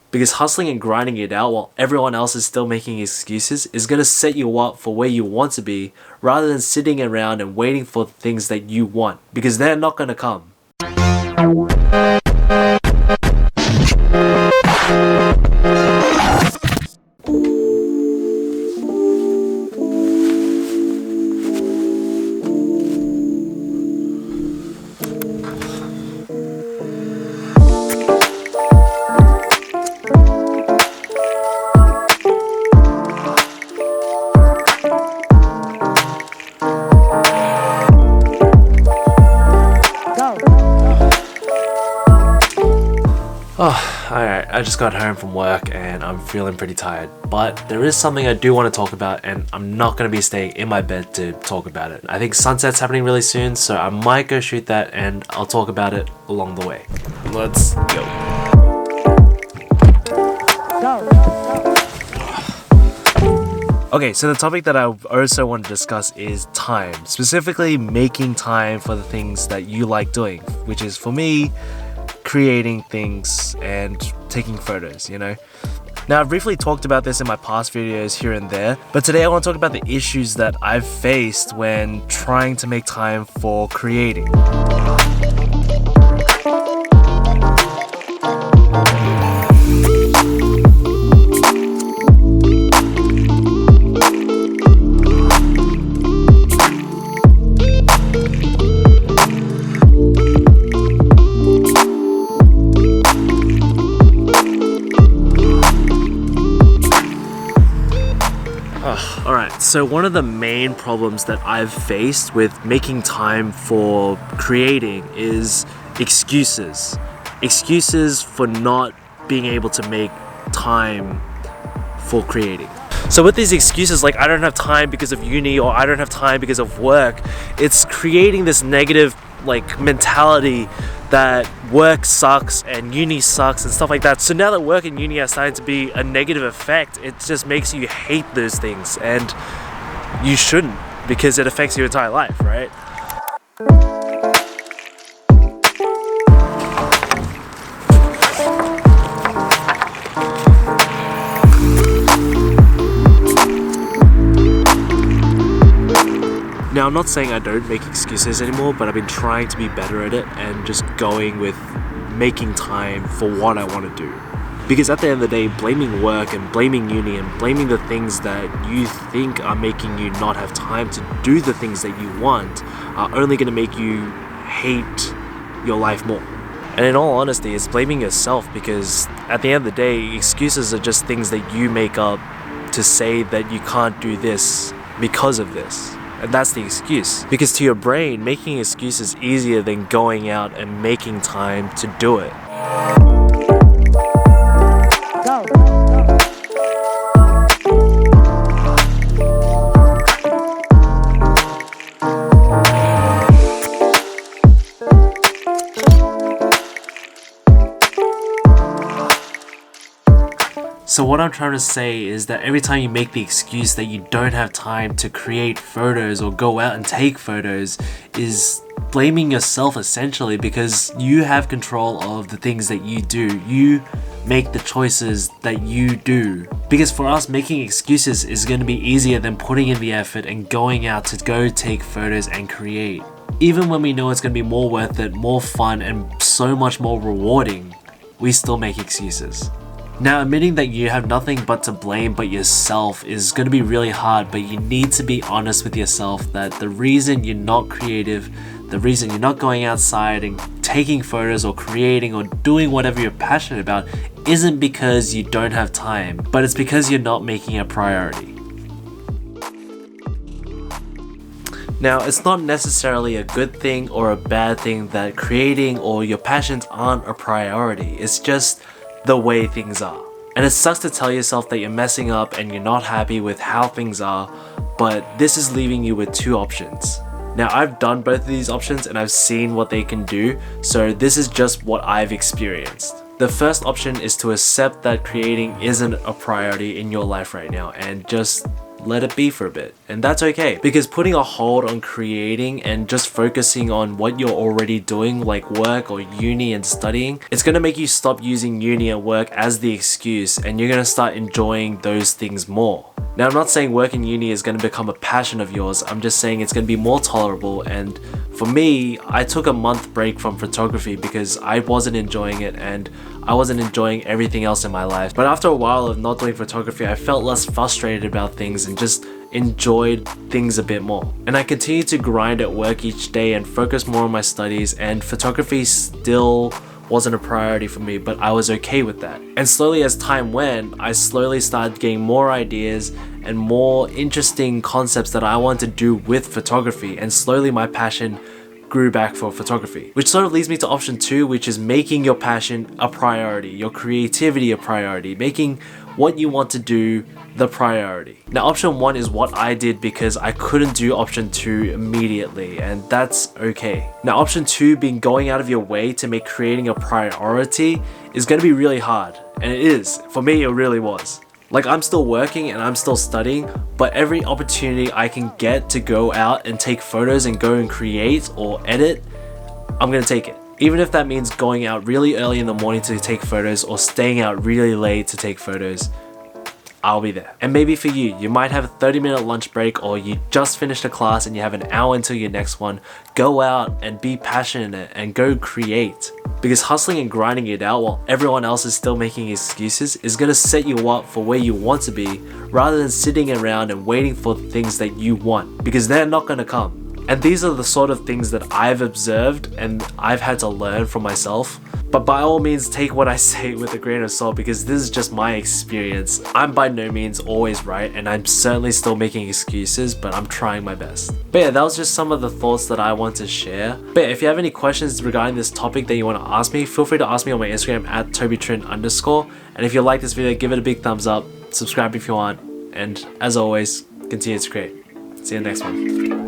Because hustling and grinding it out while everyone else is still making excuses is going to set you up for where you want to be, rather than sitting around and waiting for things that you want, because they're not going to come. Alright, I just got home from work and I'm feeling pretty tired, but there is something I do want to talk about, and I'm not going to be staying in my bed to talk about it. I think sunset's happening really soon, so I might go shoot that and I'll talk about it along the way. Let's go. Okay, so the topic that I also want to discuss is time, specifically making time for the things that you like doing, which is, for me, creating things and taking photos, you know? Now, I've briefly talked about this in my past videos here and there, but today I want to talk about the issues that I've faced when trying to make time for creating. Alright, so one of the main problems that I've faced with making time for creating is excuses. Excuses for not being able to make time for creating. So with these excuses, like I don't have time because of uni, or I don't have time because of work, it's creating this negative mentality that work sucks and uni sucks and stuff like that. So now that work and uni are starting to be a negative effect, it just makes you hate those things, and you shouldn't, because it affects your entire life, right? Now, I'm not saying I don't make excuses anymore, but I've been trying to be better at it and just going with making time for what I want to do. Because at the end of the day, blaming work and blaming uni and blaming the things that you think are making you not have time to do the things that you want are only going to make you hate your life more. And in all honesty, it's blaming yourself, because at the end of the day, excuses are just things that you make up to say that you can't do this because of this. And that's the excuse. Because to your brain, making excuses is easier than going out and making time to do it. So what I'm trying to say is that every time you make the excuse that you don't have time to create photos or go out and take photos, is blaming yourself essentially, because you have control of the things that you do. You make the choices that you do. Because for us, making excuses is going to be easier than putting in the effort and going out to go take photos and create. Even when we know it's going to be more worth it, more fun, and so much more rewarding, we still make excuses. Now, admitting that you have nothing but to blame but yourself is going to be really hard, but you need to be honest with yourself that the reason you're not creative, the reason you're not going outside and taking photos or creating or doing whatever you're passionate about isn't because you don't have time, but it's because you're not making it a priority. Now, it's not necessarily a good thing or a bad thing that creating or your passions aren't a priority. It's just the way things are. And it sucks to tell yourself that you're messing up and you're not happy with how things are, but this is leaving you with two options. Now, I've done both of these options and I've seen what they can do, so this is just what I've experienced. The first option is to accept that creating isn't a priority in your life right now and just let it be for a bit. And that's okay, because putting a hold on creating and just focusing on what you're already doing, like work or uni and studying, it's gonna make you stop using uni and work as the excuse, and you're gonna start enjoying those things more. Now, I'm not saying work in uni is going to become a passion of yours. I'm just saying it's going to be more tolerable. And for me, I took a month break from photography because I wasn't enjoying it and I wasn't enjoying everything else in my life. But after a while of not doing photography, I felt less frustrated about things and just enjoyed things a bit more. And I continued to grind at work each day and focus more on my studies, and photography still wasn't a priority for me, but I was okay with that. And slowly as time went, I slowly started getting more ideas and more interesting concepts that I wanted to do with photography, and slowly my passion grew back for photography. Which sort of leads me to option 2, which is making your passion a priority, your creativity a priority, making what you want to do the priority. Now, option 1 is what I did because I couldn't do option 2 immediately, and that's okay. Now, option 2, being going out of your way to make creating a priority, is going to be really hard, and it is. For me, it really was. Like, I'm still working and I'm still studying, but every opportunity I can get to go out and take photos and go and create or edit, I'm gonna take it. Even if that means going out really early in the morning to take photos or staying out really late to take photos, I'll be there. And maybe for you, you might have a 30-minute lunch break, or you just finished a class and you have an hour until your next one. Go out and be passionate and go create. Because hustling and grinding it out while everyone else is still making excuses is going to set you up for where you want to be, rather than sitting around and waiting for the things that you want, because they're not going to come. And these are the sort of things that I've observed and I've had to learn for myself. But by all means, take what I say with a grain of salt, because this is just my experience. I'm by no means always right, and I'm certainly still making excuses, but I'm trying my best. But yeah, that was just some of the thoughts that I want to share. But yeah, if you have any questions regarding this topic that you want to ask me, feel free to ask me on my Instagram at TobyTrin_. And if you like this video, give it a big thumbs up, subscribe if you want, and as always, continue to create. See you in the next one.